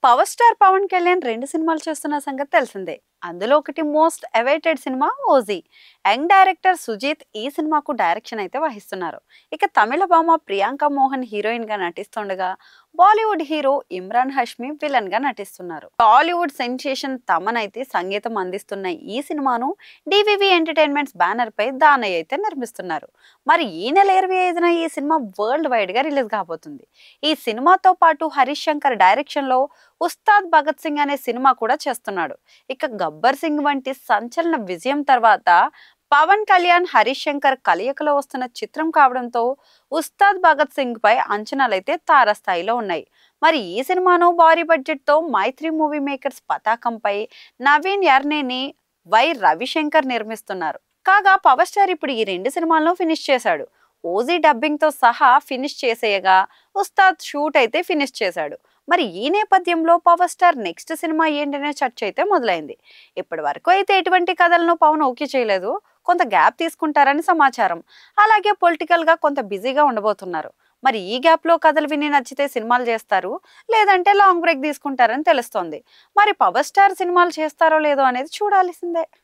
Power star Pawan Kalyan 2 సినిమాలు చేస్తున్న సంగతి తెలిసిందే. అందులో ఒకటి most awaited cinema 'OG'. Young director Sujeeth ఈ సినిమాకు డైరెక్షన్ అయితే వహిస్తున్నారు. ఇక తమిళ భామ ప్రియాంక మోహన్ హీరోయిన్ గా నటిస్తుండగా, బాలీవుడ్ హీరో ఇమ్రాన్ హష్మి విలన్ గా నటిస్తున్నారు. టాలీవుడ్ సెన్సేషన్ తమన్ అయితే సంగీతం అందిస్తున్న ఈ సినిమాను డివివి ఎంటర్టైన్మెంట్స్ బ్యానర్ పై దానయ్య అయితే నిర్మిస్తున్నారు. మరి ఈ నెల 25న ఈ సినిమా వరల్డ్ వైడ్ గా రిలీజ్ కాబోతుంది. ఈ సినిమాతో పాటు హరీష్ శంకర్ డైరెక్షన్ లో ఉస్తాద్ భగత్ సింగ్ అనే సినిమా కూడా చేస్తున్నాడు. ఇక గబ్బర్ సింగ్ వంటి సంచలన విజయం తర్వాత పవన్ కళ్యాణ్ హరీష్ శంకర్ కలయికలో వస్తున్న చిత్రం కావడంతో ఉస్తాద్ భగత్ సింగ్ పై అంచనాలైతే తారస్థాయిలో ఉన్నాయి. మరి ఈ సినిమాను భారీ బడ్జెట్ తో మైత్రి మూవీ మేకర్స్ పతాకంపై నవీన్ యర్నేని రవిశంకర్ నిర్మిస్తున్నారు. కాగా పవర్ స్టార్ ఇప్పుడు ఈ 2 సినిమాలను ఫినిష్ చేశాడు. ఓజీ డబ్బింగ్ తో సహా ఫినిష్ చేసేయగా, ఉస్తాద్ షూట్ అయితే ఫినిష్ చేశాడు. మరి ఈ నేపథ్యంలో పవర్ స్టార్ నెక్స్ట్ సినిమా ఏంటనే చర్చ అయితే మొదలైంది. ఇప్పటి వరకు అయితే ఎటువంటి కథలను పవన్ ఓకే చేయలేదు. కొంత గ్యాప్ తీసుకుంటారని సమాచారం. అలాగే పొలిటికల్ గా కొంత బిజీగా ఉండబోతున్నారు. మరి ఈ గ్యాప్ లో కథలు విని నచ్చితే సినిమాలు చేస్తారు, లేదంటే లాంగ్ బ్రేక్ తీసుకుంటారని తెలుస్తోంది. మరి పవర్ స్టార్ సినిమాలు చేస్తారో లేదో అనేది చూడాల్సిందే.